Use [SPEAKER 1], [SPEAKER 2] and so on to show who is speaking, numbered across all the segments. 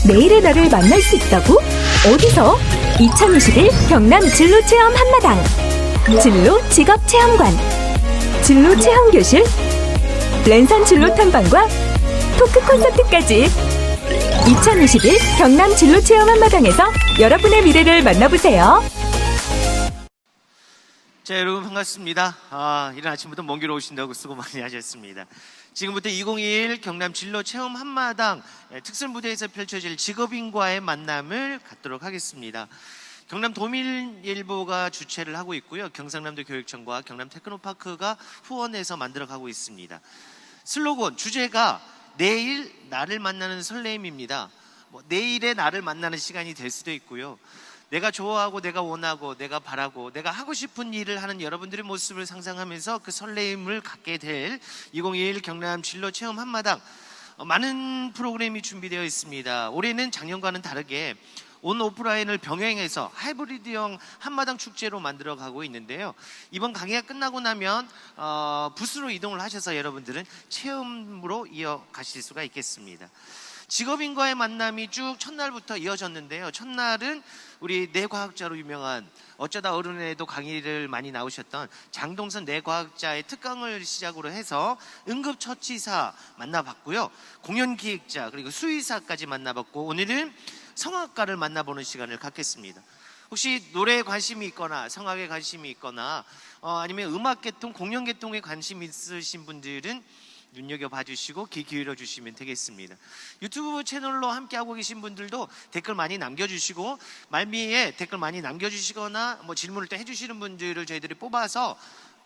[SPEAKER 1] 내일의 나를 만날 수 있다고? 어디서? 2021 경남 진로 체험 한마당. 진로 직업 체험관. 진로 체험 교실. 랜선 진로 탐방과 토크 콘서트까지. 2021 경남 진로 체험 한마당에서 여러분의 미래를 만나보세요.
[SPEAKER 2] 자, 여러분 반갑습니다. 이른 아침부터 먼 길 오신다고 수고 많이 하셨습니다. 지금부터 2021 경남 진로 체험 한마당 특설 무대에서 펼쳐질 직업인과의 만남을 갖도록 하겠습니다. 경남 도민일보가 주최를 하고 있고요. 경상남도 교육청과 경남 테크노파크가 후원해서 만들어가고 있습니다. 슬로건, 주제가 내일 나를 만나는 설렘입니다. 내일의 나를 만나는 시간이 될 수도 있고요. 내가 좋아하고 내가 원하고 내가 바라고 내가 하고 싶은 일을 하는 여러분들의 모습을 상상하면서 그 설레임을 갖게 될 2021 경남 진로 체험 한마당, 많은 프로그램이 준비되어 있습니다. 올해는 작년과는 다르게 온 오프라인을 병행해서 하이브리드형 한마당 축제로 만들어 가고 있는데요. 이번 강의가 끝나고 나면 부스로 이동을 하셔서 여러분들은 체험으로 이어가실 수가 있겠습니다. 직업인과의 만남이 쭉 첫날부터 이어졌는데요. 첫날은 우리 뇌과학자로 유명한, 어쩌다 어른에도 강의를 많이 나오셨던 장동선 뇌과학자의 특강을 시작으로 해서 응급처치사 만나봤고요. 공연기획자 그리고 수의사까지 만나봤고, 오늘은 성악가를 만나보는 시간을 갖겠습니다. 혹시 노래에 관심이 있거나 성악에 관심이 있거나 아니면 음악계통, 공연계통에 관심 있으신 분들은 눈여겨봐 주시고 귀 기울여 주시면 되겠습니다. 유튜브 채널로 함께하고 계신 분들도 댓글 많이 남겨주시고, 말미에 댓글 많이 남겨주시거나 질문을 또 해주시는 분들을 저희들이 뽑아서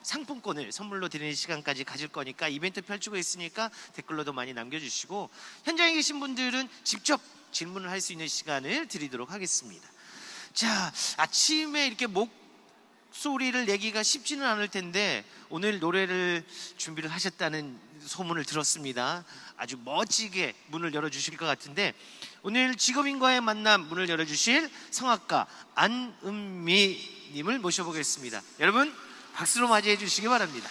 [SPEAKER 2] 상품권을 선물로 드리는 시간까지 가질 거니까, 이벤트 펼치고 있으니까 댓글로도 많이 남겨주시고, 현장에 계신 분들은 직접 질문을 할 수 있는 시간을 드리도록 하겠습니다. 자, 아침에 이렇게 목소리를 내기가 쉽지는 않을 텐데 오늘 노래를 준비를 하셨다는 소문을 들었습니다. 아주 멋지게 문을 열어주실 것 같은데, 오늘 직업인과의 만남 문을 열어주실 성악가 안은미 님을 모셔보겠습니다. 여러분 박수로 맞이해 주시기 바랍니다.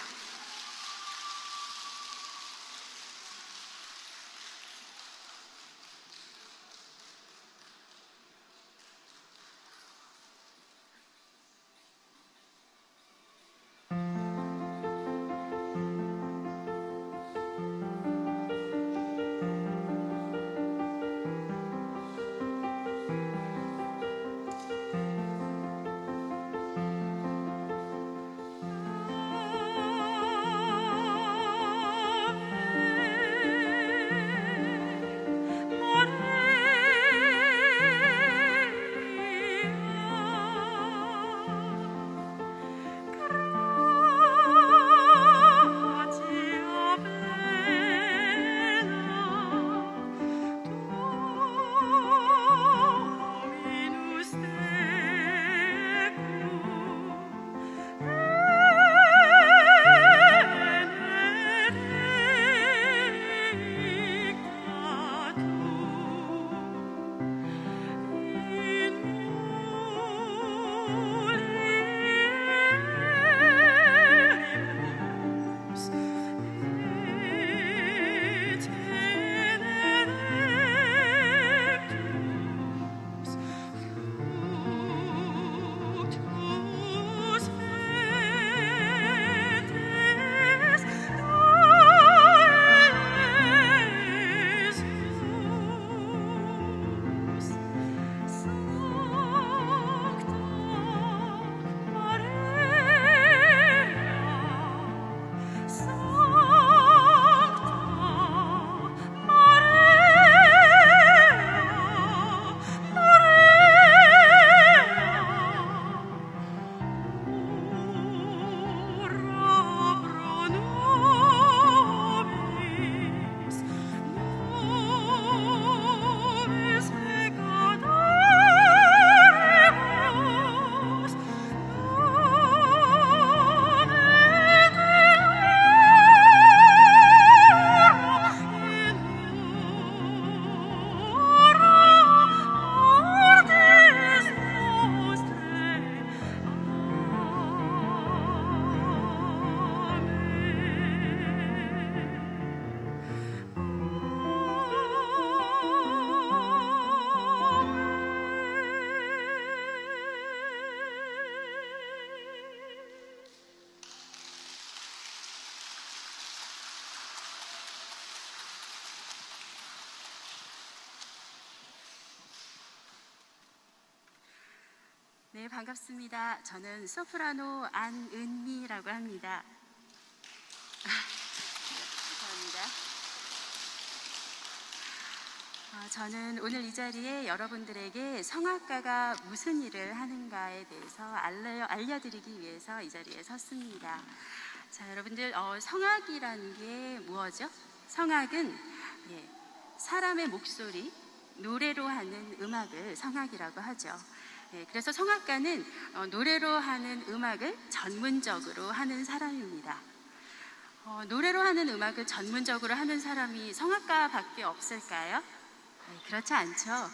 [SPEAKER 3] 네, 반갑습니다. 저는 소프라노 안은미라고 합니다. 네, 감사합니다. 저는 오늘 이 자리에 여러분들에게 성악가가 무슨 일을 하는가에 대해서 알려드리기 위해서 이 자리에 섰습니다. 자, 여러분들, 성악이라는 게 뭐죠? 성악은 사람의 목소리, 노래로 하는 음악을 성악이라고 하죠. 그래서 성악가는 노래로 하는 음악을 전문적으로 하는 사람입니다. 노래로 하는 음악을 전문적으로 하는 사람이 성악가밖에 없을까요? 그렇지 않죠.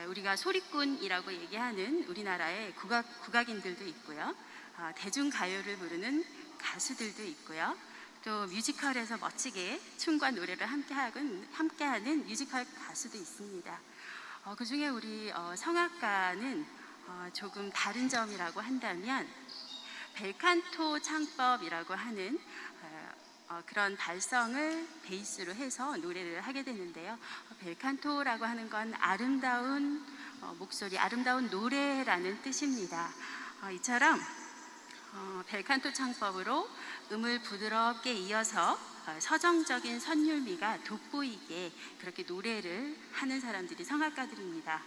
[SPEAKER 3] 우리가 소리꾼이라고 얘기하는 우리나라의 국악인들도 있고요. 대중가요를 부르는 가수들도 있고요. 또 뮤지컬에서 멋지게 춤과 노래를 함께하는 뮤지컬 가수도 있습니다. 그중에 우리 성악가는 조금 다른 점이라고 한다면 벨칸토 창법이라고 하는 그런 발성을 베이스로 해서 노래를 하게 되는데요. 벨칸토라고 하는 건 아름다운 목소리, 아름다운 노래라는 뜻입니다. 이처럼 벨칸토 창법으로 음을 부드럽게 이어서 서정적인 선율미가 돋보이게 그렇게 노래를 하는 사람들이 성악가들입니다.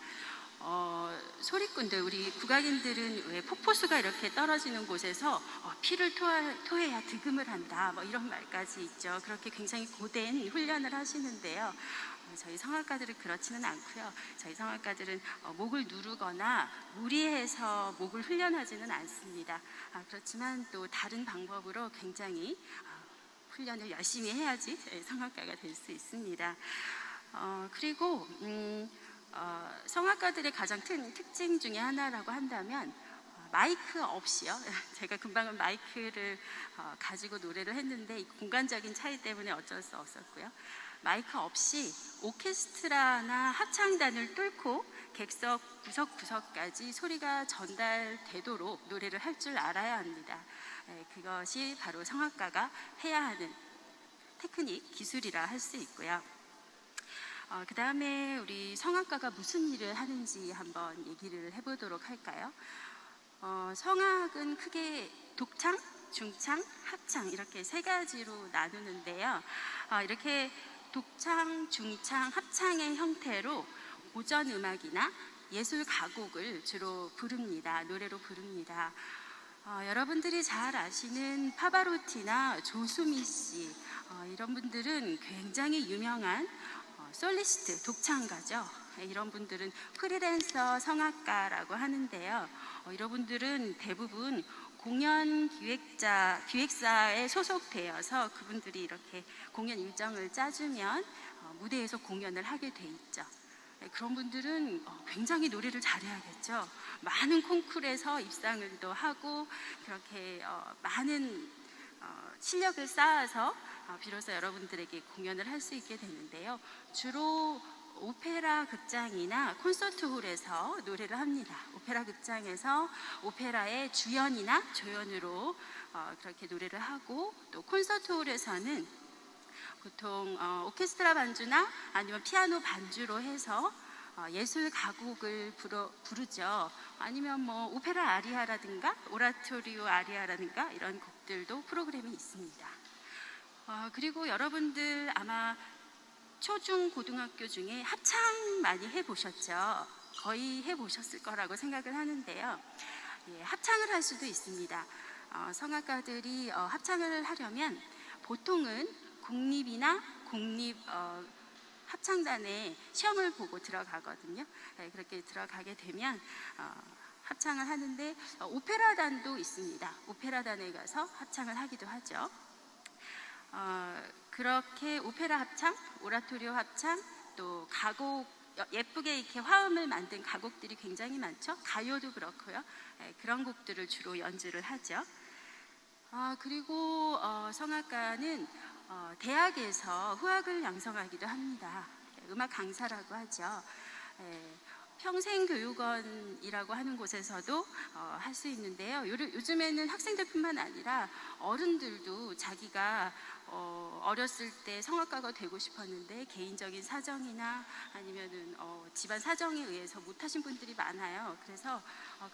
[SPEAKER 3] 소리꾼들, 우리 국악인들은 왜 폭포수가 이렇게 떨어지는 곳에서 피를 토해야 득음을 한다, 뭐 이런 말까지 있죠. 그렇게 굉장히 고된 훈련을 하시는데요. 저희 성악가들은 그렇지는 않고요. 저희 성악가들은 목을 누르거나 무리해서 목을 훈련하지는 않습니다. 그렇지만 또 다른 방법으로 굉장히 훈련을 열심히 해야지 성악가가 될 수 있습니다. 그리고 성악가들의 가장 큰 특징 중에 하나라고 한다면 마이크 없이요. 제가 금방은 마이크를 가지고 노래를 했는데 이 공간적인 차이 때문에 어쩔 수 없었고요. 마이크 없이 오케스트라나 합창단을 뚫고 객석 구석구석까지 소리가 전달되도록 노래를 할 줄 알아야 합니다. 그것이 바로 성악가가 해야 하는 테크닉, 기술이라 할 수 있고요. 그 다음에 우리 성악가가 무슨 일을 하는지 한번 얘기를 해보도록 할까요? 성악은 크게 독창, 중창, 합창 이렇게 세 가지로 나누는데요. 이렇게 독창, 중창, 합창의 형태로 고전 음악이나 예술 가곡을 주로 부릅니다. 노래로 부릅니다. 여러분들이 잘 아시는 파바로티나 조수미 씨 이런 분들은 굉장히 유명한 솔리스트, 독창가죠. 이런 분들은 프리랜서 성악가라고 하는데요. 이런 분들은 대부분 공연 기획사에 소속되어서 그분들이 이렇게 공연 일정을 짜주면 무대에서 공연을 하게 돼 있죠. 그런 분들은 굉장히 노래를 잘해야겠죠. 많은 콩쿠르에서 입상을 또 하고 그렇게 많은 실력을 쌓아서 비로소 여러분들에게 공연을 할 수 있게 되는데요. 주로 오페라 극장이나 콘서트홀에서 노래를 합니다. 오페라 극장에서 오페라의 주연이나 조연으로 그렇게 노래를 하고 또 콘서트홀에서는 보통 오케스트라 반주나 아니면 피아노 반주로 해서 예술 가곡을 부르죠. 아니면 뭐 오페라 아리아라든가 오라토리오 아리아라든가 이런 곡들도 프로그램이 있습니다. 그리고 여러분들 아마 초중 고등학교 중에 합창 많이 해보셨죠? 거의 해보셨을 거라고 생각을 하는데요. 합창을 할 수도 있습니다. 성악가들이 합창을 하려면 보통은 국립이나 공립 합창단에 시험을 보고 들어가거든요. 그렇게 들어가게 되면 합창을 하는데 오페라단도 있습니다. 오페라단에 가서 합창을 하기도 하죠. 그렇게 오페라 합창, 오라토리오 합창, 또 가곡, 예쁘게 이렇게 화음을 만든 가곡들이 굉장히 많죠. 가요도 그렇고요. 그런 곡들을 주로 연주를 하죠. 그리고 성악가는 대학에서 후학을 양성하기도 합니다. 음악 강사라고 하죠. 평생교육원이라고 하는 곳에서도 할 수 있는데요. 요즘에는 학생들뿐만 아니라 어른들도 자기가 어렸을 때 성악가가 되고 싶었는데 개인적인 사정이나 아니면은 집안 사정에 의해서 못하신 분들이 많아요. 그래서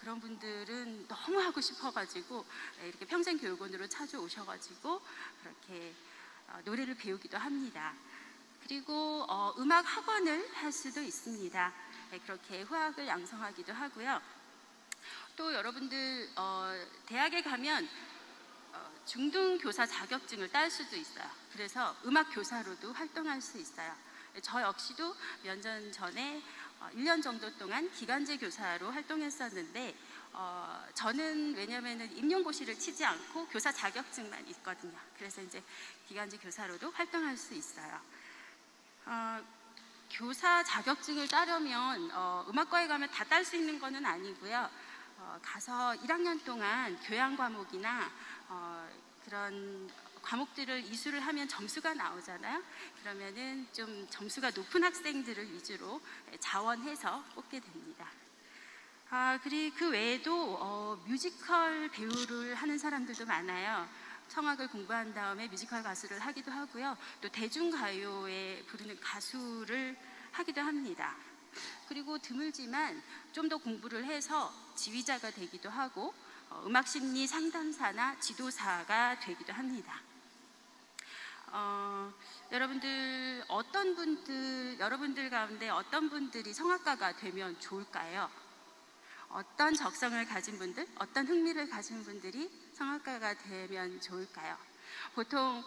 [SPEAKER 3] 그런 분들은 너무 하고 싶어가지고 이렇게 평생교육원으로 찾아오셔가지고 그렇게 노래를 배우기도 합니다. 그리고 음악 학원을 할 수도 있습니다. 네, 그렇게 후학을 양성하기도 하고요. 또 여러분들 대학에 가면 중등교사 자격증을 딸 수도 있어요. 그래서 음악 교사로도 활동할 수 있어요. 저 역시도 몇 년 전에 1년 정도 동안 기간제 교사로 활동했었는데 저는 왜냐면은 임용고시를 치지 않고 교사 자격증만 있거든요. 그래서 이제 기간제 교사로도 활동할 수 있어요. 교사 자격증을 따려면 음악과에 가면 다 딸 수 있는 거는 아니고요. 가서 1학년 동안 교양 과목이나 그런 과목들을 이수를 하면 점수가 나오잖아요. 그러면은 좀 점수가 높은 학생들을 위주로 자원해서 뽑게 됩니다. 그리고 그 외에도 뮤지컬 배우를 하는 사람들도 많아요. 성악을 공부한 다음에 뮤지컬 가수를 하기도 하고요. 또 대중가요에 부르는 가수를 하기도 합니다. 그리고 드물지만 좀 더 공부를 해서 지휘자가 되기도 하고 음악심리 상담사나 지도사가 되기도 합니다. 여러분들 가운데 어떤 분들이 성악가가 되면 좋을까요? 어떤 적성을 가진 분들, 어떤 흥미를 가진 분들이 성악가가 되면 좋을까요? 보통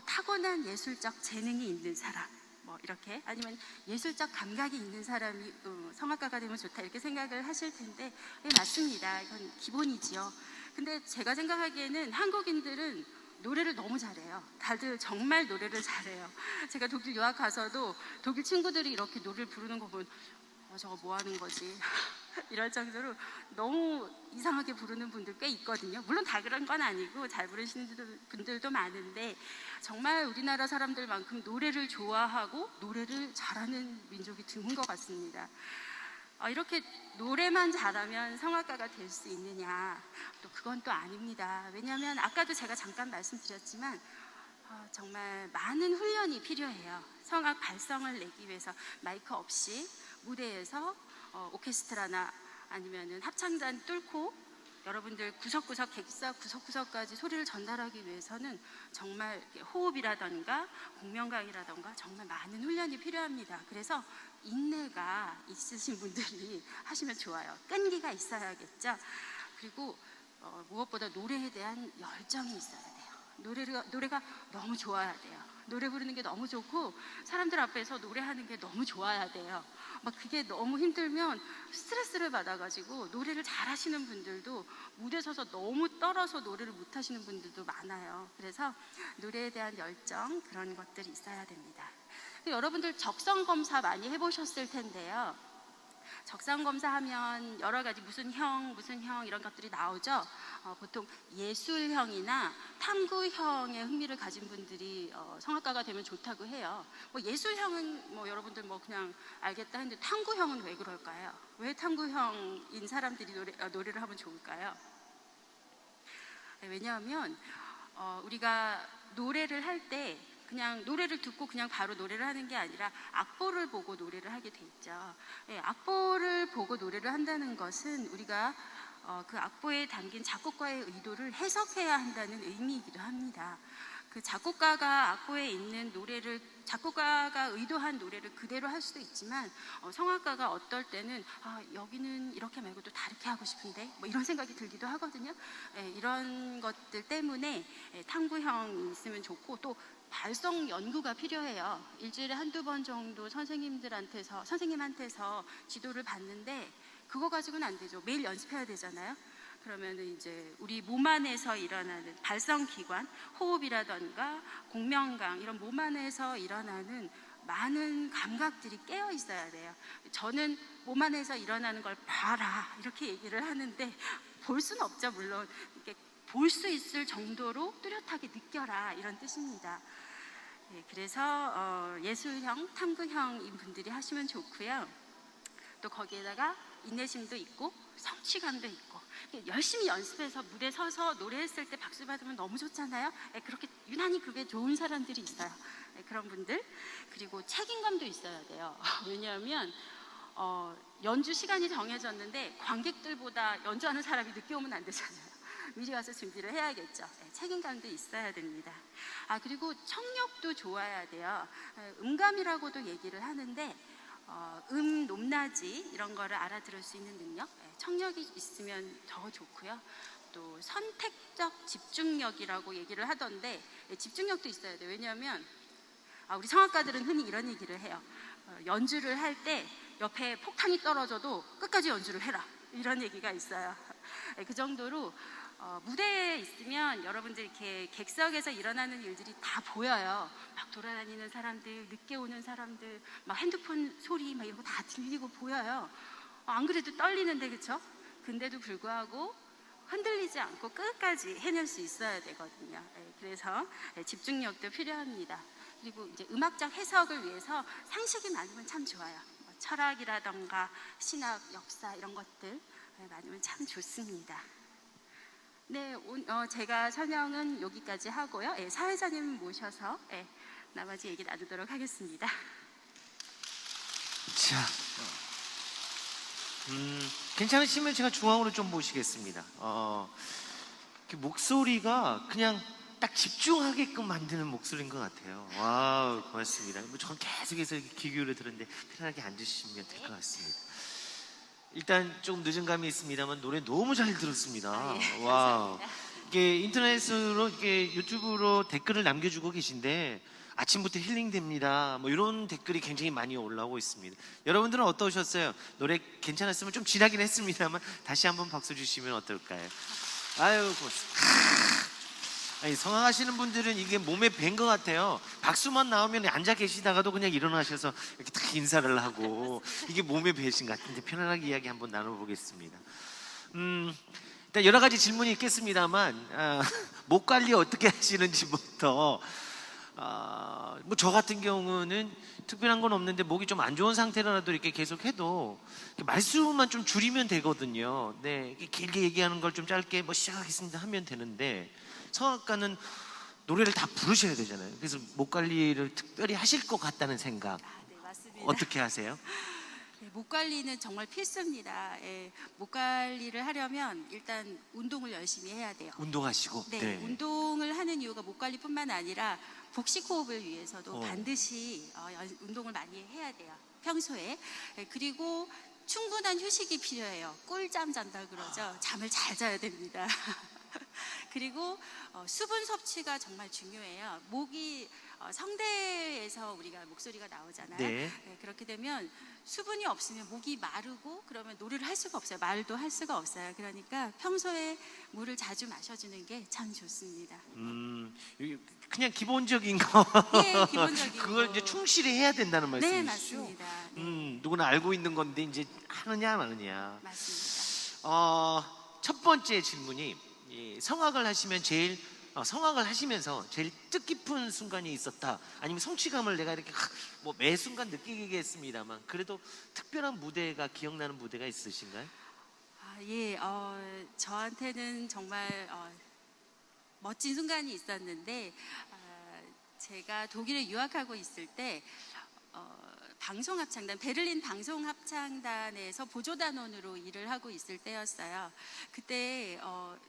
[SPEAKER 3] 타고난 예술적 재능이 있는 사람, 이렇게 아니면 예술적 감각이 있는 사람이 성악가가 되면 좋다 이렇게 생각을 하실 텐데 네, 맞습니다. 이건 기본이지요. 근데 제가 생각하기에는 한국인들은 노래를 너무 잘해요. 다들 정말 노래를 잘해요. 제가 독일 유학 가서도 독일 친구들이 이렇게 노래를 부르는 거 보면 저거 뭐 하는 거지? 이럴 정도로 너무 이상하게 부르는 분들 꽤 있거든요. 물론 다 그런 건 아니고 잘 부르시는 분들도 많은데 정말 우리나라 사람들만큼 노래를 좋아하고 노래를 잘하는 민족이 드문 것 같습니다. 이렇게 노래만 잘하면 성악가가 될 수 있느냐? 또 그건 또 아닙니다. 왜냐하면 아까도 제가 잠깐 말씀드렸지만 정말 많은 훈련이 필요해요. 성악 발성을 내기 위해서 마이크 없이 무대에서 오케스트라나 아니면은 합창단 뚫고 여러분들 구석구석 객석 구석구석까지 소리를 전달하기 위해서는 정말 호흡이라던가 공명강이라던가 정말 많은 훈련이 필요합니다. 그래서 인내가 있으신 분들이 하시면 좋아요. 끈기가 있어야겠죠. 그리고 무엇보다 노래에 대한 열정이 있어야 돼요. 노래가 너무 좋아야 돼요. 노래 부르는 게 너무 좋고 사람들 앞에서 노래하는 게 너무 좋아야 돼요. 그게 너무 힘들면 스트레스를 받아가지고 노래를 잘하시는 분들도 무대 서서 너무 떨어서 노래를 못 하시는 분들도 많아요. 그래서 노래에 대한 열정 그런 것들이 있어야 됩니다. 여러분들 적성 검사 많이 해보셨을 텐데요. 적성 검사하면 여러 가지 무슨 형 이런 것들이 나오죠. 보통 예술형이나 탐구형의 흥미를 가진 분들이 성악가가 되면 좋다고 해요. 예술형은 여러분들 그냥 알겠다 했는데 탐구형은 왜 그럴까요? 왜 탐구형인 사람들이 노래를 하면 좋을까요? 왜냐하면 우리가 노래를 할 때 그냥 노래를 듣고 그냥 바로 노래를 하는 게 아니라 악보를 보고 노래를 하게 돼 있죠. 악보를 보고 노래를 한다는 것은 우리가 그 악보에 담긴 작곡가의 의도를 해석해야 한다는 의미이기도 합니다. 그 작곡가가 악보에 있는 노래를 작곡가가 의도한 노래를 그대로 할 수도 있지만 성악가가 어떨 때는 여기는 이렇게 말고 또 다르게 하고 싶은데 이런 생각이 들기도 하거든요. 이런 것들 때문에 탐구형이 있으면 좋고 또 발성 연구가 필요해요. 일주일에 한두 번 정도 선생님한테서 지도를 받는데 그거 가지고는 안 되죠. 매일 연습해야 되잖아요. 그러면은 이제 우리 몸 안에서 일어나는 발성기관, 호흡이라던가 공명강 이런 몸 안에서 일어나는 많은 감각들이 깨어 있어야 돼요. 저는 몸 안에서 일어나는 걸 봐라 이렇게 얘기를 하는데 볼 수는 없죠. 물론 이렇게 볼 수 있을 정도로 뚜렷하게 느껴라 이런 뜻입니다. 그래서 예술형, 탐구형인 분들이 하시면 좋고요. 또 거기에다가 인내심도 있고 성취감도 있고 열심히 연습해서 무대 서서 노래했을 때 박수 받으면 너무 좋잖아요. 그렇게 유난히 그게 좋은 사람들이 있어요. 그런 분들. 그리고 책임감도 있어야 돼요. 왜냐하면 연주 시간이 정해졌는데 관객들보다 연주하는 사람이 늦게 오면 안 되잖아요. 미리 와서 준비를 해야겠죠. 책임감도 있어야 됩니다. 그리고 청력도 좋아야 돼요. 음감이라고도 얘기를 하는데 높낮이 이런 거를 알아들을 수 있는 능력, 청력이 있으면 더 좋고요. 또 선택적 집중력이라고 얘기를 하던데 집중력도 있어야 돼요. 왜냐하면 우리 성악가들은 흔히 이런 얘기를 해요. 연주를 할 때 옆에 폭탄이 떨어져도 끝까지 연주를 해라, 이런 얘기가 있어요. 그 정도로 무대에 있으면 여러분들 이렇게 객석에서 일어나는 일들이 다 보여요. 막 돌아다니는 사람들, 늦게 오는 사람들, 막 핸드폰 소리 막 이런 거 다 들리고 보여요. 안 그래도 떨리는데, 그렇죠? 근데도 불구하고 흔들리지 않고 끝까지 해낼 수 있어야 되거든요. 그래서 집중력도 필요합니다. 그리고 이제 음악적 해석을 위해서 상식이 많으면 참 좋아요. 철학이라던가 신학, 역사 이런 것들 많으면 참 좋습니다. 네, 제가 설명은 여기까지 하고요. 사회자님 모셔서 나머지 얘기 나누도록 하겠습니다.
[SPEAKER 2] 자, 괜찮으시면 제가 중앙으로 좀 모시겠습니다. 목소리가 그냥 딱 집중하게끔 만드는 목소리인 것 같아요. 와우, 고맙습니다. 전 계속해서 귀 기울여 들었는데 편하게 앉으시면 될 것 같습니다. 일단 좀 늦은 감이 있습니다만 노래 너무 잘 들었습니다.
[SPEAKER 3] 예,
[SPEAKER 2] 와우. 이게 인터넷으로 이게 유튜브로 댓글을 남겨주고 계신데 아침부터 힐링됩니다. 뭐 이런 댓글이 굉장히 많이 올라오고 있습니다. 여러분들은 어떠셨어요? 노래 괜찮았으면 좀 지나긴 했습니다만 다시 한번 박수 주시면 어떨까요? 아유, 고맙습니다. 아니, 성악하시는 분들은 이게 몸에 밴 것 같아요. 박수만 나오면 앉아 계시다가도 그냥 일어나셔서 이렇게 딱 인사를 하고 이게 몸에 배신 같은데 편안하게 이야기 한번 나눠보겠습니다. 일단 여러 가지 질문이 있겠습니다만 목 관리 어떻게 하시는지부터 뭐 저 같은 경우는 특별한 건 없는데 목이 좀 안 좋은 상태라도 이렇게 계속 해도 말수만 좀 줄이면 되거든요. 네, 길게 얘기하는 걸 좀 짧게 뭐 시작하겠습니다 하면 되는데 성악가는 노래를 다 부르셔야 되잖아요. 그래서 목 관리를 특별히 하실 것 같다는 생각.
[SPEAKER 3] 네, 맞습니다.
[SPEAKER 2] 어떻게 하세요?
[SPEAKER 3] 목 관리는 정말 필수입니다. 목 관리를 하려면 일단 운동을 열심히 해야 돼요.
[SPEAKER 2] 운동하시고.
[SPEAKER 3] 네, 운동을 하는 이유가 목 관리뿐만 아니라 복식 호흡을 위해서도 반드시 운동을 많이 해야 돼요. 평소에. 그리고 충분한 휴식이 필요해요. 꿀잠 잔다 그러죠. 잠을 잘 자야 됩니다. 그리고 수분 섭취가 정말 중요해요. 목이 성대에서 우리가 목소리가 나오잖아요.
[SPEAKER 2] 네.
[SPEAKER 3] 그렇게 되면 수분이 없으면 목이 마르고 그러면 노래를 할 수가 없어요. 말도 할 수가 없어요. 그러니까 평소에 물을 자주 마셔주는 게 참 좋습니다.
[SPEAKER 2] 그냥 기본적인 거.
[SPEAKER 3] 네, 기본적인
[SPEAKER 2] 그걸
[SPEAKER 3] 거.
[SPEAKER 2] 이제 충실히 해야 된다는 말씀이시죠?
[SPEAKER 3] 네, 맞습니다. 네.
[SPEAKER 2] 누구나 알고 있는 건데 이제 하느냐 마느냐.
[SPEAKER 3] 맞습니다.
[SPEAKER 2] 첫 번째 질문이 성악을 하시면 성악을 하시면서 제일 뜻깊은 순간이 있었다. 아니면 성취감을 내가 이렇게 뭐 매 순간 느끼겠습니다만 그래도 특별한 무대가 기억나는 무대가 있으신가요?
[SPEAKER 3] 예, 저한테는 정말 멋진 순간이 있었는데 제가 독일에 유학하고 있을 때 방송합창단, 베를린 방송합창단에서 보조단원으로 일을 하고 있을 때였어요. 그때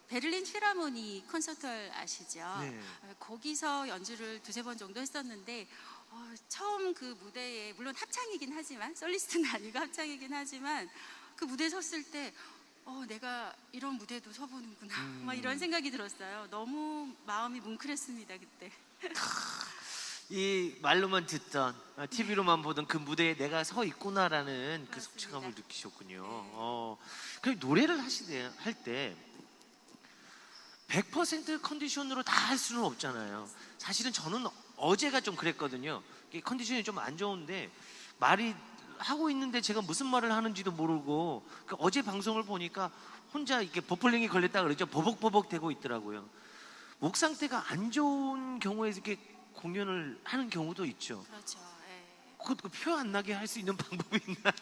[SPEAKER 3] 베를린 필하모니 콘서트홀 아시죠?
[SPEAKER 2] 네.
[SPEAKER 3] 거기서 연주를 두세 번 정도 했었는데 처음 그 무대에, 물론 합창이긴 하지만, 솔리스트는 아니고 합창이긴 하지만 그 무대에 섰을 때 내가 이런 무대도 서보는구나 막 이런 생각이 들었어요. 너무 마음이 뭉클했습니다 그때.
[SPEAKER 2] 이 말로만 듣던 TV로만 보던 그 무대에 내가 서 있구나라는 그 성취감을 느끼셨군요. 그 노래를 할 때 100% 컨디션으로 다 할 수는 없잖아요. 사실은 저는 어제가 좀 그랬거든요. 컨디션이 좀 안 좋은데 말이 하고 있는데 제가 무슨 말을 하는지도 모르고 어제 방송을 보니까 혼자 이렇게 버플링이 걸렸다 그러죠. 버벅버벅 되고 있더라고요. 목 상태가 안 좋은 경우에 이렇게 공연을 하는 경우도 있죠.
[SPEAKER 3] 그렇죠.
[SPEAKER 2] 그 표 안 나게 할 수 있는 방법이 있나요?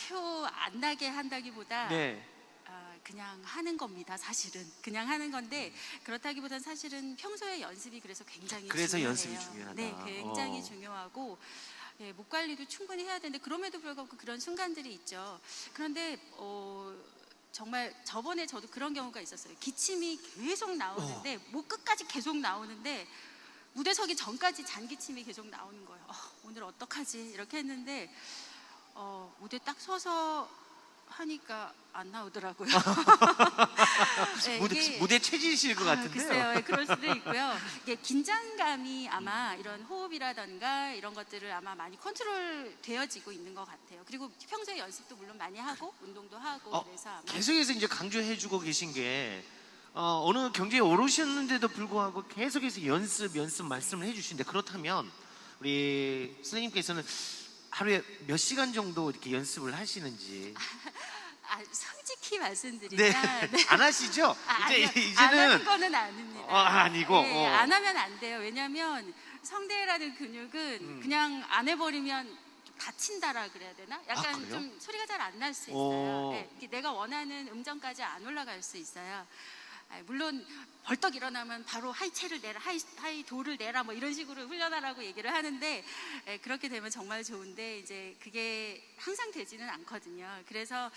[SPEAKER 3] 표 안 나게 한다기보다
[SPEAKER 2] 네.
[SPEAKER 3] 그냥 하는 겁니다. 사실은 그냥 하는 건데 그렇다기보다는 사실은 평소에 연습이 그래서 굉장히
[SPEAKER 2] 그래서
[SPEAKER 3] 중요해요.
[SPEAKER 2] 연습이 중요하다.
[SPEAKER 3] 네, 굉장히 중요하고 예, 목 관리도 충분히 해야 되는데 그럼에도 불구하고 그런 순간들이 있죠. 그런데 정말 저번에 저도 그런 경우가 있었어요. 기침이 계속 나오는데 목 끝까지 계속 나오는데 무대 서기 전까지 잔기침이 계속 나오는 거예요. 오늘 어떡하지? 이렇게 했는데 무대 딱 서서 하니까 안 나오더라고요. 네,
[SPEAKER 2] 무대 체질이실 것 같은데요.
[SPEAKER 3] 글쎄요, 예, 그럴 수도 있고요. 이게 긴장감이 아마 이런 호흡이라던가 이런 것들을 아마 많이 컨트롤 되어지고 있는 것 같아요. 그리고 평소에 연습도 물론 많이 하고 운동도 하고 그래서 아마
[SPEAKER 2] 계속해서 이제 강조해주고 계신 게 어느 경제에 오르셨는데도 불구하고 계속해서 연습 말씀을 해주시는데 그렇다면 우리 선생님께서는 하루에 몇 시간 정도 이렇게 연습을 하시는지?
[SPEAKER 3] 솔직히 말씀드리면
[SPEAKER 2] 네. 안 하시죠?
[SPEAKER 3] 아니요,
[SPEAKER 2] 이제는
[SPEAKER 3] 안 하는 거는 아닙니다.
[SPEAKER 2] 아니고
[SPEAKER 3] 네, 안 하면 안 돼요. 왜냐하면 성대라는 근육은 그냥 안 해버리면 좀 다친다라 그래야 되나? 약간
[SPEAKER 2] 그래요?
[SPEAKER 3] 좀 소리가 잘 안 날 수
[SPEAKER 2] 오.
[SPEAKER 3] 있어요. 네, 이게 내가 원하는 음정까지 안 올라갈 수 있어요. 물론 벌떡 일어나면 바로 하이체를 내라, 하이도를 내라 뭐 이런 식으로 훈련하라고 얘기를 하는데 그렇게 되면 정말 좋은데 이제 그게 항상 되지는 않거든요. 그래서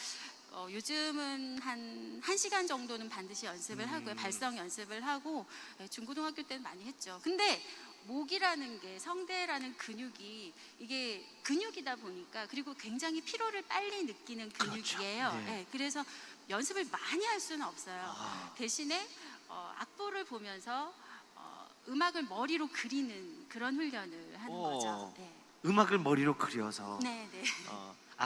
[SPEAKER 3] 요즘은 한 1시간 정도는 반드시 연습을 하고요. 발성 연습을 하고 중고등학교 때는 많이 했죠. 근데 목이라는 게 성대라는 근육이 이게 근육이다 보니까 그리고 굉장히 피로를 빨리 느끼는 근육이에요.
[SPEAKER 2] 그렇죠. 네.
[SPEAKER 3] 그래서 연습을 많이 할 수는 없어요. 대신에 악보를 보면서 음악을 머리로 그리는 그런 훈련을 하는 거죠. 네.
[SPEAKER 2] 음악을 머리로 그려서.
[SPEAKER 3] 네, 네.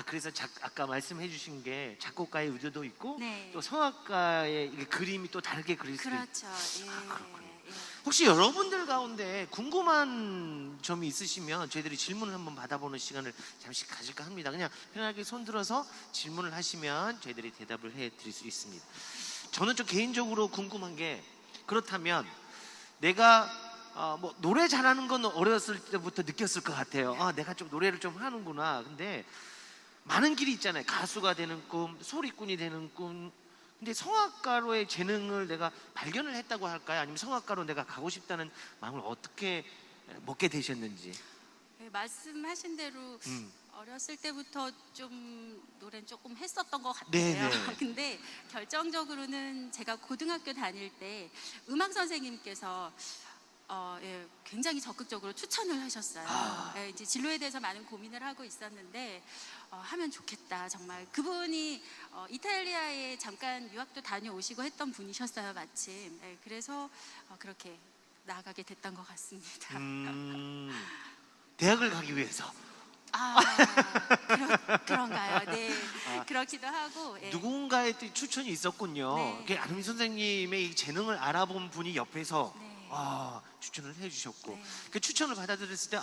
[SPEAKER 2] 그래서 아까 말씀해 주신 게 작곡가의 의도도 있고
[SPEAKER 3] 네.
[SPEAKER 2] 또 성악가의 이게 그림이 또 다르게 그릴 수도 있고.
[SPEAKER 3] 그렇죠. 예.
[SPEAKER 2] 그렇군요.
[SPEAKER 3] 예.
[SPEAKER 2] 혹시 여러분들 가운데 궁금한 점이 있으시면 저희들이 질문을 한번 받아보는 시간을 잠시 가질까 합니다. 그냥 편하게 손 들어서 질문을 하시면 저희들이 대답을 해드릴 수 있습니다. 저는 좀 개인적으로 궁금한 게 그렇다면 내가 뭐 노래 잘하는 건 어렸을 때부터 느꼈을 것 같아요. 내가 좀 노래를 좀 하는구나. 근데 많은 길이 있잖아요. 가수가 되는 꿈, 소리꾼이 되는 꿈. 근데 성악가로의 재능을 내가 발견을 했다고 할까요? 아니면 성악가로 내가 가고 싶다는 마음을 어떻게 먹게 되셨는지.
[SPEAKER 3] 네, 말씀하신 대로 어렸을 때부터 좀 노래는 조금 했었던 것 같아요.
[SPEAKER 2] 네네.
[SPEAKER 3] 근데 결정적으로는 제가 고등학교 다닐 때 음악 선생님께서 굉장히 적극적으로 추천을 하셨어요. 이제 진로에 대해서 많은 고민을 하고 있었는데 하면 좋겠다 정말. 그분이 이탈리아에 잠깐 유학도 다녀오시고 했던 분이셨어요 마침. 그래서 그렇게 나아가게 됐던 것 같습니다.
[SPEAKER 2] 대학을 가기 위해서.
[SPEAKER 3] 그런가요? 네, 그렇기도 하고.
[SPEAKER 2] 누군가의 또 추천이 있었군요.
[SPEAKER 3] 네.
[SPEAKER 2] 그 안우미 선생님의 이 재능을 알아본 분이 옆에서
[SPEAKER 3] 네.
[SPEAKER 2] 추천을 해주셨고
[SPEAKER 3] 네.
[SPEAKER 2] 그 추천을 받아들였을 때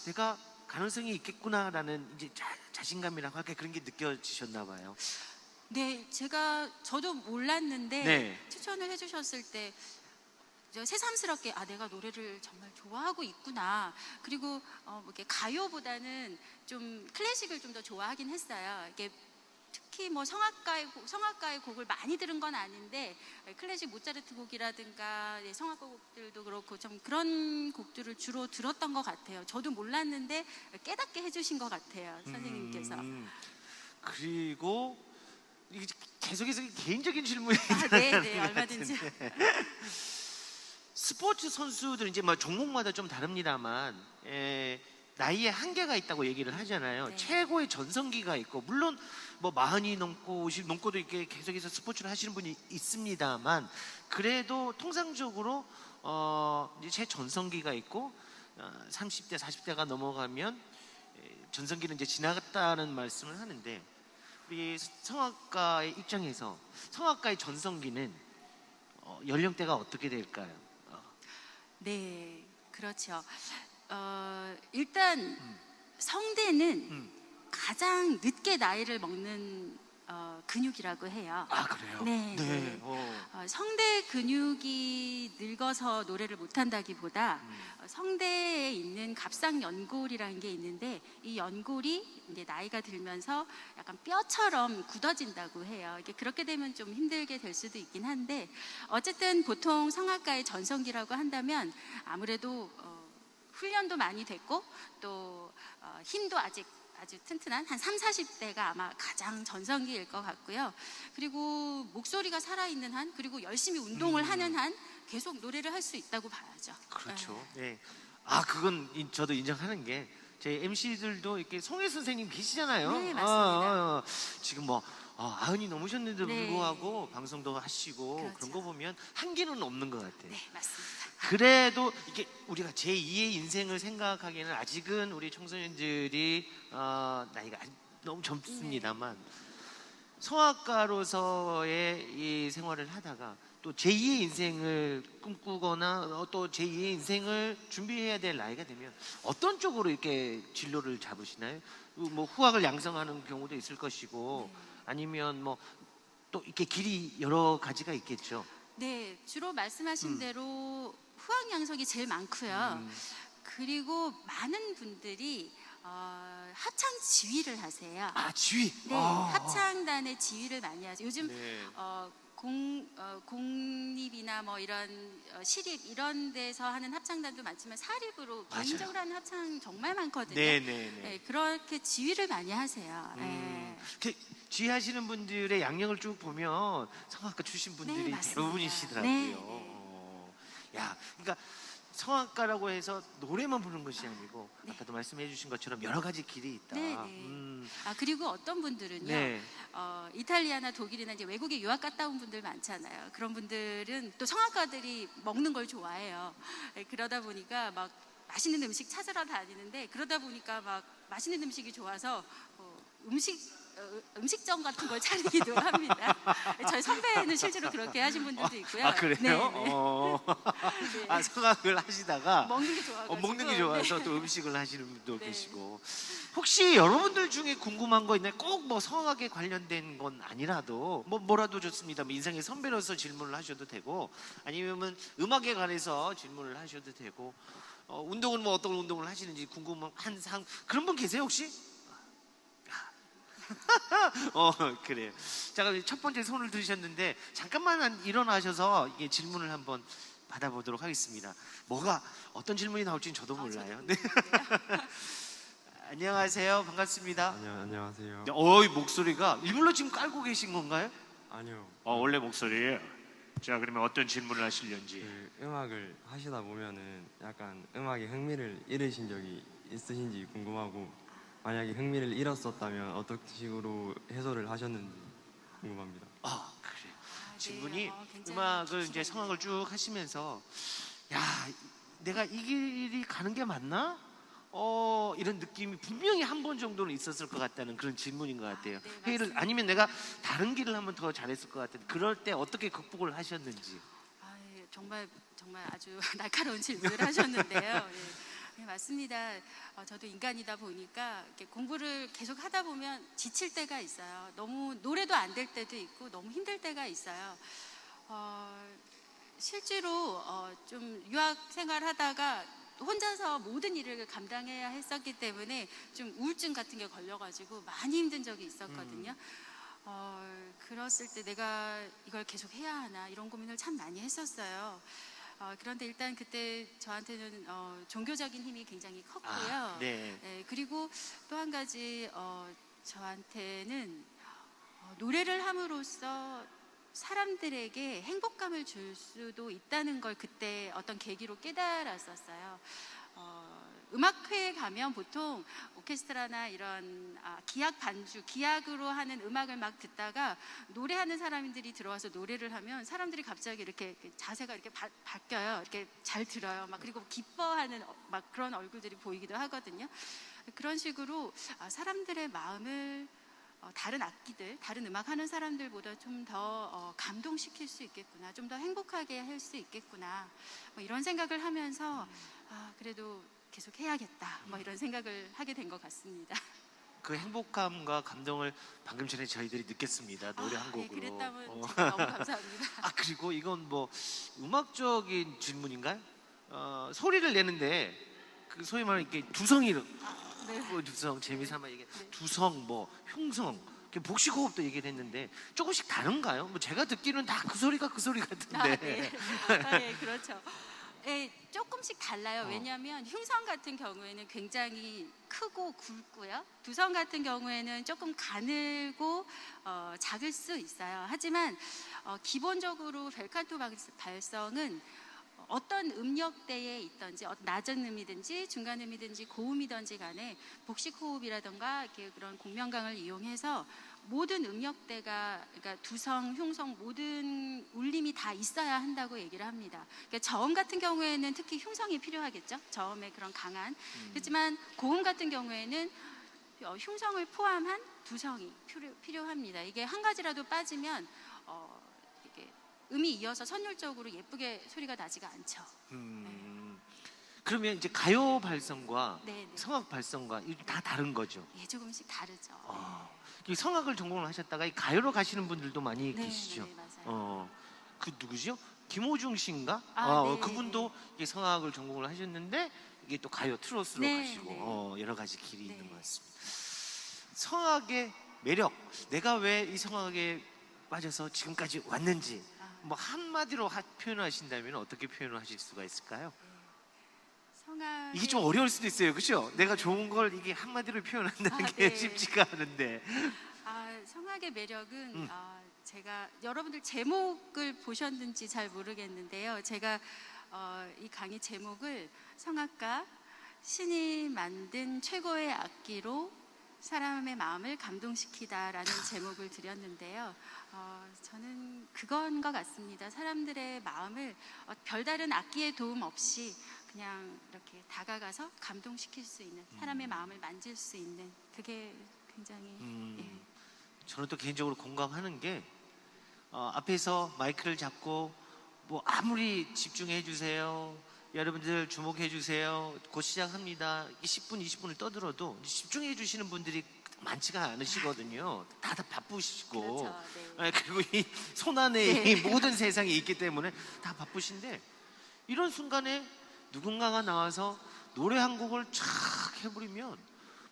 [SPEAKER 2] 내가 가능성이 있겠구나라는 이제 자신감이라고 할까 그런 게 느껴지셨나 봐요.
[SPEAKER 3] 네, 저도 몰랐는데
[SPEAKER 2] 네.
[SPEAKER 3] 추천을 해주셨을 때 새삼스럽게 내가 노래를 정말 좋아하고 있구나. 그리고 뭐 이렇게 가요보다는 좀 클래식을 좀 더 좋아하긴 했어요. 이게 특히 뭐 성악가의 곡을 많이 들은 건 아닌데 클래식 모차르트 곡이라든가 성악가 곡들도 그렇고 좀 그런 곡들을 주로 들었던 것 같아요. 저도 몰랐는데 깨닫게 해주신 것 같아요, 선생님께서.
[SPEAKER 2] 그리고 이게 계속해서 개인적인 질문이
[SPEAKER 3] 네, 얼마든지.
[SPEAKER 2] 스포츠 선수들 이제 뭐 종목마다 좀 다릅니다만 나이에 한계가 있다고 얘기를 하잖아요.
[SPEAKER 3] 네.
[SPEAKER 2] 최고의 전성기가 있고 물론 뭐 40이 넘고 50 넘고도 이렇게 계속해서 스포츠를 하시는 분이 있습니다만 그래도 통상적으로 이제 최전성기가 있고 30대 40대가 넘어가면 전성기는 이제 지나갔다는 말씀을 하는데 우리 성악가의 입장에서 성악가의 전성기는 연령대가 어떻게 될까요?
[SPEAKER 3] 네, 그렇죠. 일단 성대는 가장 늦게 나이를 먹는 근육이라고 해요.
[SPEAKER 2] 아, 그래요?
[SPEAKER 3] 네,
[SPEAKER 2] 네.
[SPEAKER 3] 네.
[SPEAKER 2] 어.
[SPEAKER 3] 성대 근육이 늙어서 노래를 못한다기보다 성대에 있는 갑상연골이라는 게 있는데 이 연골이 이제 나이가 들면서 약간 뼈처럼 굳어진다고 해요. 이게 그렇게 되면 좀 힘들게 될 수도 있긴 한데 어쨌든 보통 성악가의 전성기라고 한다면 아무래도 훈련도 많이 됐고 또 힘도 아직 아주 튼튼한 한 3, 40대가 아마 가장 전성기일 것 같고요. 그리고 목소리가 살아있는 한 그리고 열심히 운동을 하는 한 계속 노래를 할 수 있다고 봐야죠.
[SPEAKER 2] 그렇죠. 네. 아, 그건 저도 인정하는 게 제 MC들도 이렇게 송혜 선생님 계시잖아요.
[SPEAKER 3] 네, 맞습니다.
[SPEAKER 2] 지금 뭐 아흔이 넘으셨는데도
[SPEAKER 3] 네.
[SPEAKER 2] 불구하고 방송도 하시고
[SPEAKER 3] 그렇죠.
[SPEAKER 2] 그런 거 보면 한계는 없는 것 같아요.
[SPEAKER 3] 네, 맞습니다.
[SPEAKER 2] 그래도 이게 우리가 제2의 인생을 생각하기에는 아직은 우리 청소년들이 나이가 너무 젊습니다만 성악가로서의 이 생활을 하다가 또 제2의 인생을 꿈꾸거나 또 제2의 인생을 준비해야 될 나이가 되면 어떤 쪽으로 이렇게 진로를 잡으시나요? 뭐 후학을 양성하는 경우도 있을 것이고 아니면 뭐 또 이렇게 길이 여러 가지가 있겠죠.
[SPEAKER 3] 네, 주로 말씀하신 대로 후학 양성이 제일 많고요. 그리고 많은 분들이 합창 지휘를 하세요.
[SPEAKER 2] 아, 지휘.
[SPEAKER 3] 네, 합창단의 지휘를 많이 하죠. 요즘
[SPEAKER 2] 네.
[SPEAKER 3] 공립이나 뭐 이런 시립 이런 데서 하는 합창단도 많지만 사립으로
[SPEAKER 2] 맞아요.
[SPEAKER 3] 개인적으로 하는 합창 정말 많거든요.
[SPEAKER 2] 네네네.
[SPEAKER 3] 그렇게 지휘를 많이 하세요. 네.
[SPEAKER 2] 이렇게 지휘하시는 분들의 양력을 쭉 보면 성악가 출신 분들이
[SPEAKER 3] 네, 맞습니다.
[SPEAKER 2] 대부분이시더라고요.
[SPEAKER 3] 네, 네.
[SPEAKER 2] 야, 그러니까 성악가라고 해서 노래만 부르는 것이 아니고
[SPEAKER 3] 네.
[SPEAKER 2] 아까도 말씀해 주신 것처럼 여러 가지 길이 있다.
[SPEAKER 3] 네, 네. 그리고 어떤 분들은요,
[SPEAKER 2] 네.
[SPEAKER 3] 이탈리아나 독일이나 이제 외국에 유학 갔다 온 분들 많잖아요. 그런 분들은 또 성악가들이 먹는 걸 좋아해요. 그러다 보니까 막 맛있는 음식 찾으러 다니는데 그러다 보니까 막 맛있는 음식이 좋아서 음식점 같은 걸 차리기도 합니다. 저희 선배는 실제로 그렇게 하신 분들도 있고요.
[SPEAKER 2] 아, 그래요?
[SPEAKER 3] 네, 네. 네.
[SPEAKER 2] 아, 성악을 하시다가
[SPEAKER 3] 먹는 게 좋아가지고.
[SPEAKER 2] 먹는 게 좋아서
[SPEAKER 3] 네.
[SPEAKER 2] 또 음식을 하시는 분도
[SPEAKER 3] 네.
[SPEAKER 2] 계시고. 혹시 여러분들 중에 궁금한 거 있나요? 꼭 뭐 성악에 관련된 건 아니라도 뭐라도 좋습니다. 뭐 인생의 선배로서 질문을 하셔도 되고 아니면 음악에 관해서 질문을 하셔도 되고 운동은 뭐 어떤 운동을 하시는지 궁금한 상 그런 분 계세요 혹시? 그래요. 자, 그럼 첫 번째 손을 들으셨는데 잠깐만 일어나셔서 이게 질문을 한번 받아보도록 하겠습니다. 어떤 질문이 나올지는 저도 몰라요. 네. 안녕하세요. 반갑습니다.
[SPEAKER 4] 안녕하세요.
[SPEAKER 2] 이 목소리가 일부러 지금 깔고 계신 건가요?
[SPEAKER 4] 아니요.
[SPEAKER 2] 원래 목소리예요. 자, 그러면 어떤 질문을 하시려는지.
[SPEAKER 4] 음악을 하시다 보면은 약간 음악에 흥미를 잃으신 적이 있으신지 궁금하고 만약에 흥미를 잃었었다면 어떤 식으로 해소를 하셨는지 궁금합니다.
[SPEAKER 2] 그래요. 질문이
[SPEAKER 3] 굉장히
[SPEAKER 2] 음악을 이제
[SPEAKER 3] 깊으시네요.
[SPEAKER 2] 성악을 쭉 하시면서 내가 이 길이 가는 게 맞나? 이런 느낌이 분명히 한 번 정도는 있었을 것 같다는 그런 질문인 것 같아요.
[SPEAKER 3] 네,
[SPEAKER 2] 회의를
[SPEAKER 3] 맞습니다.
[SPEAKER 2] 아니면 내가 다른 길을 하면 더 잘했을 것 같은데 그럴 때 어떻게 극복을 하셨는지.
[SPEAKER 3] 정말 아주 날카로운 질문을 하셨는데요. 네, 맞습니다. 저도 인간이다 보니까 이렇게 공부를 계속 하다 보면 지칠 때가 있어요. 너무 노래도 안 될 때도 있고 너무 힘들 때가 있어요. 실제로 좀 유학 생활하다가 혼자서 모든 일을 감당해야 했었기 때문에 좀 우울증 같은 게 걸려가지고 많이 힘든 적이 있었거든요. 그랬을 때 내가 이걸 계속 해야 하나 이런 고민을 참 많이 했었어요. 그런데 일단 그때 저한테는 종교적인 힘이 굉장히 컸고요.
[SPEAKER 2] 네.
[SPEAKER 3] 그리고 또 한 가지 저한테는 노래를 함으로써 사람들에게 행복감을 줄 수도 있다는 걸 그때 어떤 계기로 깨달았었어요. 음악회에 가면 보통 오케스트라나 이런 기악 반주, 기악으로 하는 음악을 막 듣다가 노래하는 사람들이 들어와서 노래를 하면 사람들이 갑자기 이렇게 자세가 이렇게 바뀌어요. 이렇게 잘 들어요. 그리고 기뻐하는 그런 얼굴들이 보이기도 하거든요. 그런 식으로 사람들의 마음을 다른 악기들, 다른 음악 하는 사람들보다 좀 더 감동시킬 수 있겠구나, 좀 더 행복하게 할 수 있겠구나, 이런 생각을 하면서 그래도 계속 해야겠다, 이런 생각을 하게 된 것 같습니다.
[SPEAKER 2] 그 행복감과 감동을 방금 전에 저희들이 느꼈습니다. 노래 한
[SPEAKER 3] 네,
[SPEAKER 2] 곡으로.
[SPEAKER 3] 그랬다면 제가 너무 감사합니다.
[SPEAKER 2] 아, 그리고 이건 뭐 음악적인 질문인가요? 소리를 내는데 그 소위 말하는 이렇게 두성이를
[SPEAKER 3] 네.
[SPEAKER 2] 두성 재미삼아 얘기 두성 뭐 흉성 이렇게 복식호흡도 얘기를 했는데 조금씩 다른가요? 뭐 제가 듣기는 다 그 소리가 그 소리 같은데.
[SPEAKER 3] 아, 네. 아, 네, 그렇죠. 네, 조금씩 달라요. 왜냐하면 흉성 같은 경우에는 굉장히 크고 굵고요. 두성 같은 경우에는 조금 가늘고 작을 수 있어요. 하지만 기본적으로 벨칸토 발성은 어떤 음역대에 있든지 낮은 음이든지 중간 음이든지 고음이든지 간에 복식호흡이라든가 이렇게 그런 공명강을 이용해서 모든 음역대가 그러니까 두성, 흉성 모든 울림이 다 있어야 한다고 얘기를 합니다. 그러니까 저음 같은 경우에는 특히 흉성이 필요하겠죠. 저음의 그런 강한. 그렇지만 고음 같은 경우에는 흉성을 포함한 두성이 필요합니다. 이게 한 가지라도 빠지면 이게 음이 이어서 선율적으로 예쁘게 소리가 나지가 않죠.
[SPEAKER 2] 그러면 이제 가요 발성과
[SPEAKER 3] 네, 네.
[SPEAKER 2] 성악 발성과 이게 다 다른 거죠.
[SPEAKER 3] 예, 조금씩 다르죠.
[SPEAKER 2] 이 성악을 전공을 하셨다가 이 가요로 가시는 분들도 많이
[SPEAKER 3] 네,
[SPEAKER 2] 계시죠.
[SPEAKER 3] 네, 맞아요.
[SPEAKER 2] 그 누구죠? 김호중 씨인가?
[SPEAKER 3] 네,
[SPEAKER 2] 그분도 이게 성악을 전공을 하셨는데 이게 또 가요 트로트로
[SPEAKER 3] 네,
[SPEAKER 2] 가시고
[SPEAKER 3] 네.
[SPEAKER 2] 여러 가지 길이
[SPEAKER 3] 네.
[SPEAKER 2] 있는 것 같습니다. 성악의 매력, 내가 왜 이 성악에 빠져서 지금까지 왔는지 뭐 한마디로 표현하신다면 어떻게 표현을 하실 수가 있을까요?
[SPEAKER 3] 성악
[SPEAKER 2] 이게 좀 어려울 수도 있어요, 그렇죠? 내가 좋은 걸 이게 한마디로 표현한다는 게
[SPEAKER 3] 네.
[SPEAKER 2] 쉽지가 않은데.
[SPEAKER 3] 성악의 매력은 제가 여러분들 제목을 보셨는지 잘 모르겠는데요. 제가 이 강의 제목을 성악가 신이 만든 최고의 악기로 사람의 마음을 감동시키다라는 제목을 드렸는데요. 저는 그건 것 같습니다. 사람들의 마음을 별다른 악기의 도움 없이 그냥 이렇게 다가가서 감동시킬 수 있는, 사람의 마음을 만질 수 있는, 그게 굉장히 예.
[SPEAKER 2] 저는 또 개인적으로 공감하는 게 앞에서 마이크를 잡고 뭐 아무리 집중해 주세요, 여러분들 주목해 주세요, 곧 시작합니다, 10분 20분을 떠들어도 집중해 주시는 분들이 많지가 않으시거든요. 다들 바쁘시고
[SPEAKER 3] 그렇죠. 네.
[SPEAKER 2] 그리고 이 손안에 이 모든 세상이 있기 때문에 다 바쁘신데 이런 순간에 누군가가 나와서 노래 한 곡을 쫙 해버리면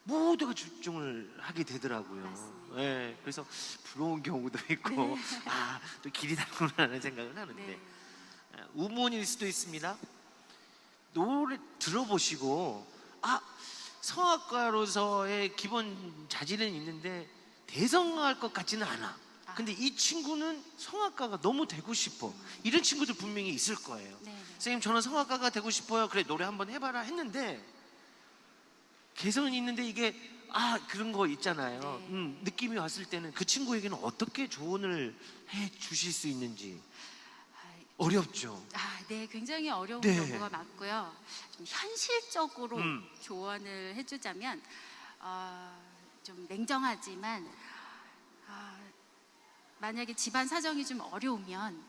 [SPEAKER 2] 모두가 집중을 하게 되더라고요.
[SPEAKER 3] 맞습니다.
[SPEAKER 2] 예, 그래서 부러운 경우도 있고 또 길이 다르구나라는 생각을 하는데
[SPEAKER 3] 네.
[SPEAKER 2] 우문일 수도 있습니다. 노래 들어보시고 성악가로서의 기본 자질은 있는데 대성할 것 같지는 않아. 근데 이 친구는 성악가가 너무 되고 싶어. 이런 친구들 분명히 있을 거예요.
[SPEAKER 3] 네, 네.
[SPEAKER 2] 선생님, 저는 성악가가 되고 싶어요. 그래, 노래 한번 해봐라 했는데 개성은 있는데 이게 그런 거 있잖아요.
[SPEAKER 3] 네.
[SPEAKER 2] 느낌이 왔을 때는 그 친구에게는 어떻게 조언을 해 주실 수 있는지 어렵죠.
[SPEAKER 3] 네, 굉장히 어려운
[SPEAKER 2] 네.
[SPEAKER 3] 경우가 많고요. 좀 현실적으로 조언을 해주자면 좀 냉정하지만 만약에 집안 사정이 좀 어려우면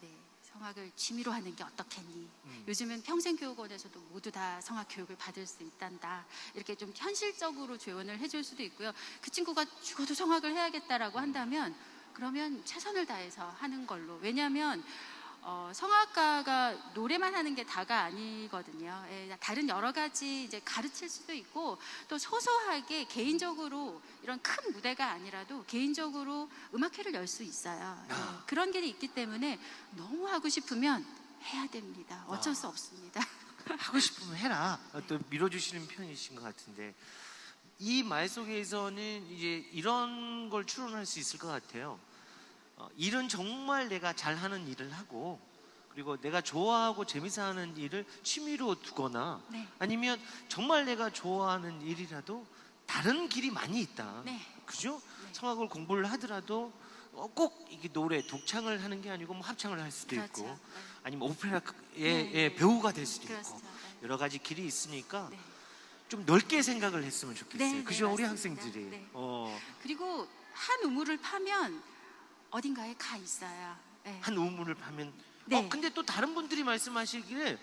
[SPEAKER 3] 네, 성악을 취미로 하는 게 어떻겠니? 요즘은 평생교육원에서도 모두 다 성악 교육을 받을 수 있단다. 이렇게 좀 현실적으로 조언을 해줄 수도 있고요. 그 친구가 죽어도 성악을 해야겠다라고 한다면 그러면 최선을 다해서 하는 걸로. 왜냐하면 성악가가 노래만 하는 게 다가 아니거든요. 다른 여러 가지 이제 가르칠 수도 있고 또 소소하게 개인적으로 이런 큰 무대가 아니라도 개인적으로 음악회를 열 수 있어요. 그런 게 있기 때문에 너무 하고 싶으면 해야 됩니다. 어쩔 수 없습니다.
[SPEAKER 2] 하고 싶으면 해라. 또 밀어주시는 편이신 것 같은데 이 말 속에서는 이제 이런 걸 추론할 수 있을 것 같아요. 일은 정말 내가 잘하는 일을 하고 그리고 내가 좋아하고 재밌어하는 일을 취미로 두거나
[SPEAKER 3] 네.
[SPEAKER 2] 아니면 정말 내가 좋아하는 일이라도 다른 길이 많이 있다.
[SPEAKER 3] 네.
[SPEAKER 2] 그죠?
[SPEAKER 3] 네.
[SPEAKER 2] 성악을 공부를 하더라도 꼭 이게 노래 독창을 하는 게 아니고 뭐 합창을 할 수도
[SPEAKER 3] 그렇죠.
[SPEAKER 2] 있고
[SPEAKER 3] 네.
[SPEAKER 2] 아니면 오페라의
[SPEAKER 3] 네.
[SPEAKER 2] 배우가 될 수도
[SPEAKER 3] 그렇죠.
[SPEAKER 2] 있고
[SPEAKER 3] 네.
[SPEAKER 2] 여러 가지 길이 있으니까
[SPEAKER 3] 네.
[SPEAKER 2] 좀 넓게 생각을 했으면 좋겠어요.
[SPEAKER 3] 네,
[SPEAKER 2] 그죠?
[SPEAKER 3] 네,
[SPEAKER 2] 우리
[SPEAKER 3] 맞습니다.
[SPEAKER 2] 학생들이.
[SPEAKER 3] 네.
[SPEAKER 2] 그리고
[SPEAKER 3] 그리고 한 우물을 파면 어딘가에 가 있어요. 네.
[SPEAKER 2] 한 우물을 파면
[SPEAKER 3] 네.
[SPEAKER 2] 근데 또 다른 분들이 말씀하시기를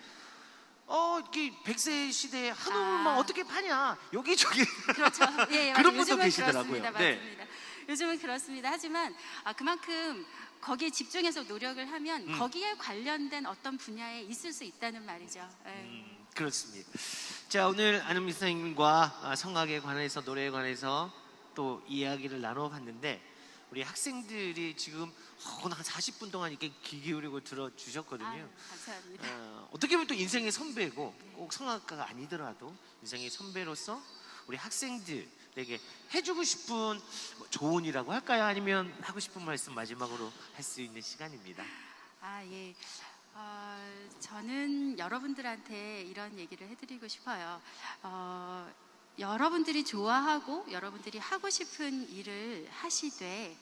[SPEAKER 2] 이렇게 100세 시대에 한우
[SPEAKER 3] 아.
[SPEAKER 2] 막 어떻게 파냐 여기저기
[SPEAKER 3] 그렇죠. 예,
[SPEAKER 2] 그런
[SPEAKER 3] 맞아요.
[SPEAKER 2] 분도
[SPEAKER 3] 요즘은
[SPEAKER 2] 계시더라고요.
[SPEAKER 3] 그렇습니다.
[SPEAKER 2] 네.
[SPEAKER 3] 맞습니다. 요즘은 그렇습니다. 하지만 그만큼 거기에 집중해서 노력을 하면 거기에 관련된 어떤 분야에 있을 수 있다는 말이죠. 예.
[SPEAKER 2] 그렇습니다. 자, 오늘 안은미 선생님과 성악에 관해서 노래에 관해서 또 이야기를 나눠봤는데 우리 학생들이 지금 한 40분 동안 이렇게 귀 기울이고 들어주셨거든요.
[SPEAKER 3] 아유, 감사합니다.
[SPEAKER 2] 어떻게 보면 또 인생의 선배고 꼭 성악가가 아니더라도 인생의 선배로서 우리 학생들에게 해주고 싶은 조언이라고 할까요? 아니면 하고 싶은 말씀 마지막으로 할 수 있는 시간입니다.
[SPEAKER 3] 예. 저는 여러분들한테 이런 얘기를 해드리고 싶어요. 여러분들이 좋아하고 여러분들이 하고 싶은 일을 하시되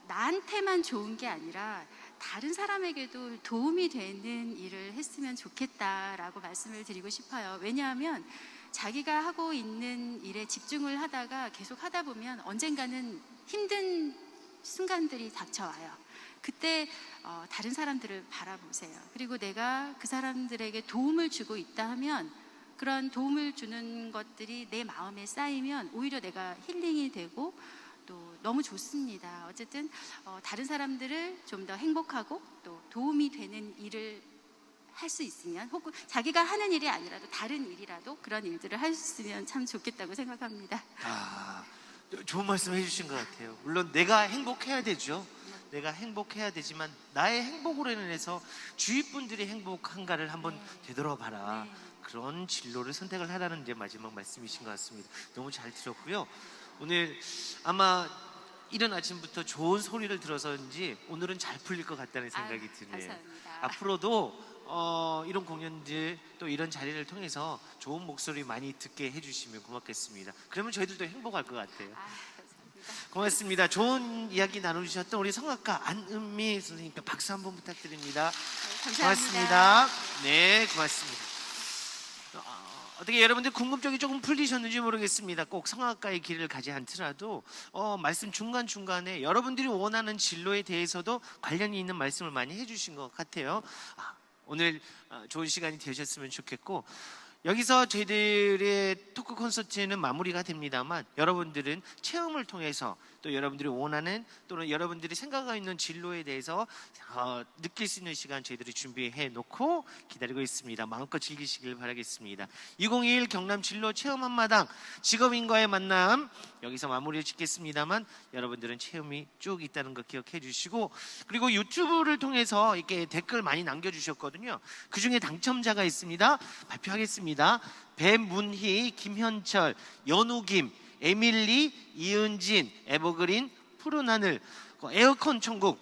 [SPEAKER 3] 나한테만 좋은 게 아니라 다른 사람에게도 도움이 되는 일을 했으면 좋겠다라고 말씀을 드리고 싶어요. 왜냐하면 자기가 하고 있는 일에 집중을 하다가 계속 하다 보면 언젠가는 힘든 순간들이 닥쳐와요. 그때 다른 사람들을 바라보세요. 그리고 내가 그 사람들에게 도움을 주고 있다 하면 그런 도움을 주는 것들이 내 마음에 쌓이면 오히려 내가 힐링이 되고 또 너무 좋습니다. 어쨌든 다른 사람들을 좀 더 행복하고 또 도움이 되는 일을 할 수 있으면 혹은 자기가 하는 일이 아니라도 다른 일이라도 그런 일들을 할 수 있으면 참 좋겠다고 생각합니다.
[SPEAKER 2] 좋은 말씀 해주신 것 같아요. 물론 내가 행복해야 되죠. 내가 행복해야 되지만 나의 행복으로 인해서 주위 분들이 행복한가를 한번 되돌아봐라. 그런 진로를 선택을 하라는 이제 마지막 말씀이신 것 같습니다. 너무 잘 들었고요. 오늘 아마 이른 아침부터 좋은 소리를 들어서인지 오늘은 잘 풀릴 것 같다는 생각이 드네요.
[SPEAKER 3] 감사합니다.
[SPEAKER 2] 앞으로도 이런 공연들 또 이런 자리를 통해서 좋은 목소리 많이 듣게 해주시면 고맙겠습니다. 그러면 저희들도 행복할 것 같아요.
[SPEAKER 3] 감사합니다.
[SPEAKER 2] 고맙습니다. 좋은 이야기 나눠주셨던 우리 성악가 안은미 선생님께 박수 한번 부탁드립니다.
[SPEAKER 3] 감사합니다.
[SPEAKER 2] 고맙습니다. 네, 고맙습니다. 어떻게 여러분들 궁금증이 조금 풀리셨는지 모르겠습니다. 꼭 성악가의 길을 가지 않더라도 말씀 중간중간에 여러분들이 원하는 진로에 대해서도 관련이 있는 말씀을 많이 해주신 것 같아요. 오늘 좋은 시간이 되셨으면 좋겠고 여기서 저희들의 토크 콘서트는 마무리가 됩니다만 여러분들은 체험을 통해서 또 여러분들이 원하는 또는 여러분들이 생각하고 있는 진로에 대해서 느낄 수 있는 시간 저희들이 준비해 놓고 기다리고 있습니다. 마음껏 즐기시길 바라겠습니다. 2021 경남 진로 체험 한마당 직업인과의 만남 여기서 마무리를 짓겠습니다만 여러분들은 체험이 쭉 있다는 거 기억해 주시고 그리고 유튜브를 통해서 이렇게 댓글 많이 남겨주셨거든요. 그중에 당첨자가 있습니다. 발표하겠습니다. 배문희, 김현철, 연우김, 에밀리, 이은진, 에버그린, 푸른 하늘, 에어컨 천국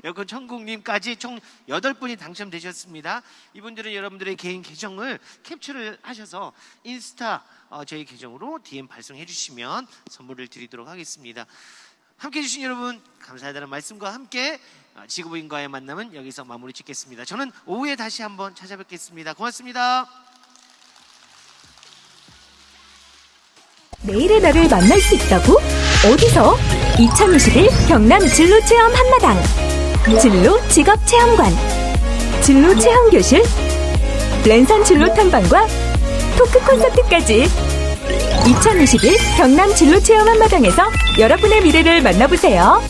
[SPEAKER 2] 에어컨 천국님까지 총 8분이 당첨되셨습니다. 이분들은 여러분들의 개인 계정을 캡처를 하셔서 인스타 저희 계정으로 DM 발송해 주시면 선물을 드리도록 하겠습니다. 함께해 주신 여러분 감사하다는 말씀과 함께 직업인과의 만남은 여기서 마무리 짓겠습니다. 저는 오후에 다시 한번 찾아뵙겠습니다. 고맙습니다.
[SPEAKER 1] 내일의 나를 만날 수 있다고? 어디서? 2021 경남 진로체험 한마당 진로 직업체험관 진로 체험교실 랜선 진로 탐방과 토크 콘서트까지 2021 경남 진로체험 한마당에서 여러분의 미래를 만나보세요.